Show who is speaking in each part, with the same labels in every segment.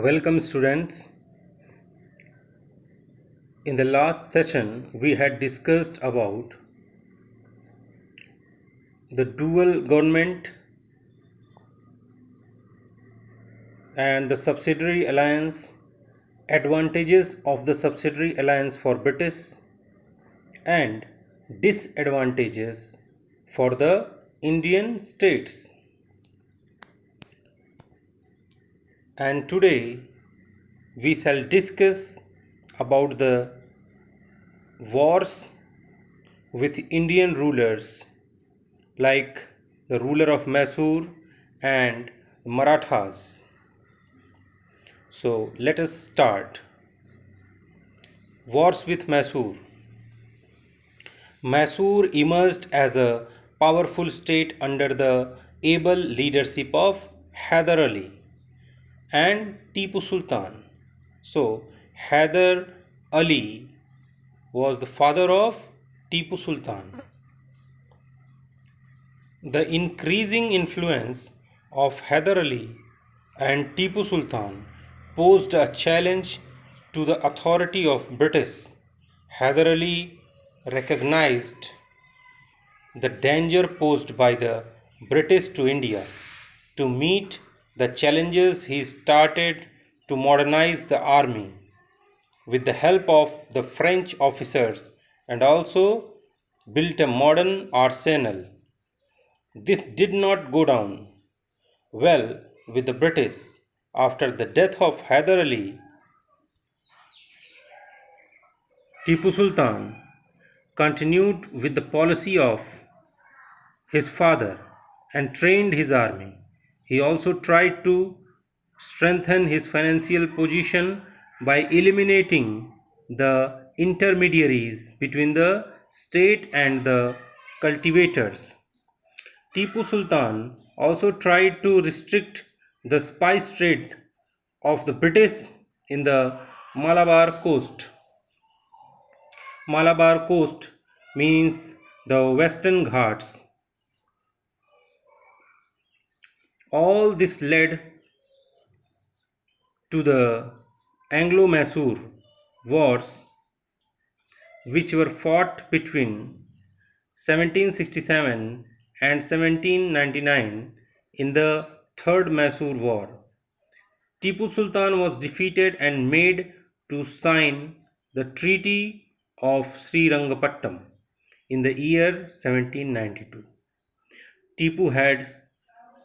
Speaker 1: Welcome students. In the last session we had discussed about the dual government and the subsidiary alliance, advantages of the subsidiary alliance for British and disadvantages for the Indian states. And today we shall discuss about the wars with Indian rulers like the ruler of Mysore and Marathas. So let us start. Wars with Mysore. Mysore emerged as a powerful state under the able leadership of Hyder Ali and Tipu Sultan. So Hyder Ali was the father of Tipu Sultan. The increasing influence of Hyder Ali and Tipu Sultan posed a challenge to the authority of British. Hyder Ali recognized the danger posed by the British to India. To meet the challenges, he started to modernize the army with the help of the French officers and also built a modern arsenal. This did not go down well with the British. After the death of Hyder Ali, Tipu Sultan continued with the policy of his father and trained his army. He also tried to strengthen his financial position by eliminating the intermediaries between the state and the cultivators. Tipu Sultan also tried to restrict the spice trade of the British in the Malabar coast. Malabar coast means the Western Ghats. All this led to the Anglo-Mysore wars, which were fought between 1767 and 1799 in the Third Mysore War. Tipu Sultan was defeated and made to sign the Treaty of Srirangapattam in the year 1792. Tipu had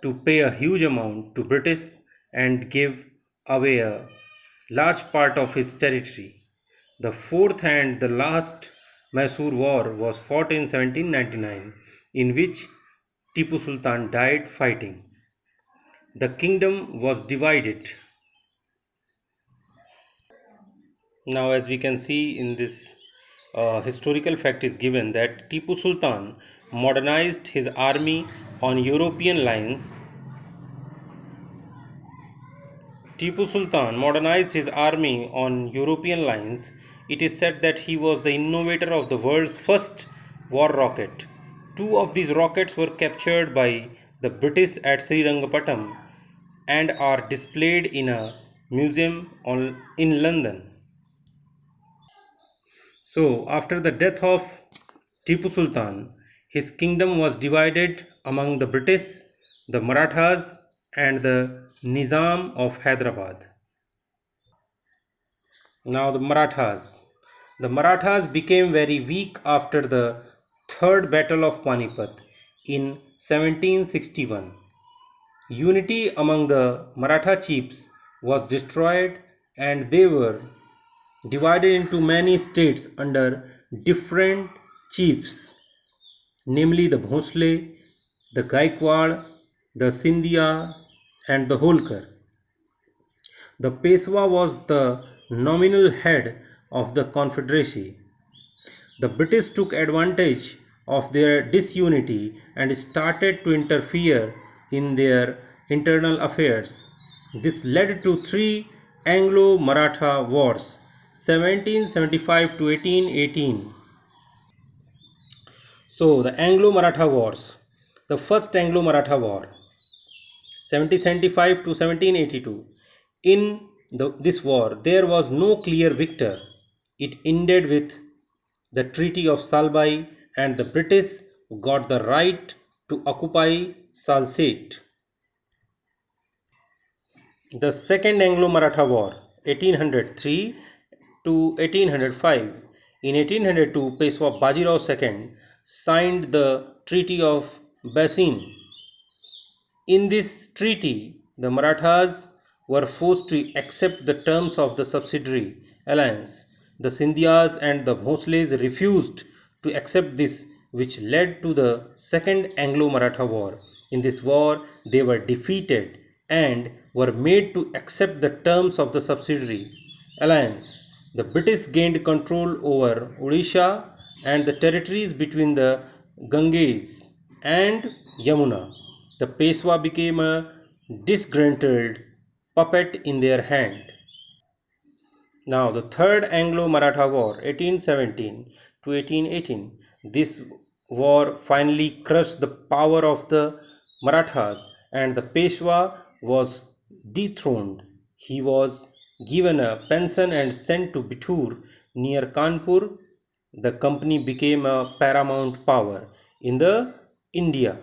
Speaker 1: to pay a huge amount to British and give away a large part of his territory. The fourth and the last Mysore War was fought in 1799, in which Tipu Sultan died fighting. The kingdom was divided. Now, as we can see in this historical fact is given that Tipu Sultan modernized his army on European lines. Tipu Sultan modernized his army on European lines. It is said that he was the innovator of the world's first war rocket. Two of these rockets were captured by the British at Srirangapattam and are displayed in a museum in London. So, after the death of Tipu Sultan, his kingdom was divided among the British, the Marathas, and the Nizam of Hyderabad. Now, the Marathas. The Marathas became very weak after the Third Battle of Panipat in 1761. Unity among the Maratha chiefs was destroyed and they were divided into many states under different chiefs, namely the Bhosle, the Gaikwad, the Sindhia, and the Holkar. The Peshwa was the nominal head of the confederacy. The British took advantage of their disunity and started to interfere in their internal affairs. This led to three Anglo-Maratha wars, 1775 to 1818. So, the Anglo-Maratha Wars. The first Anglo-Maratha War, 1775 to 1782. In this war, there was no clear victor. It ended with the Treaty of Salbai, and the British got the right to occupy Salsette. The Second Anglo-Maratha War, 1803 to 1805. In 1802, Peshwa Bajirao II signed the Treaty of Bassein. In this treaty, the Marathas were forced to accept the terms of the subsidiary alliance. The Scindias and the Bhosles refused to accept this, which led to the Second Anglo-Maratha War. In this war, they were defeated and were made to accept the terms of the subsidiary alliance. The British gained control over Odisha and the territories between the Ganges and Yamuna. The Peshwa became a disgruntled puppet in their hand. Now, the Third Anglo-Maratha War, 1817 to 1818. This war finally crushed the power of the Marathas, and the Peshwa was dethroned. He was given a pension and sent to Bithur near Kanpur. The company became a paramount power in the India.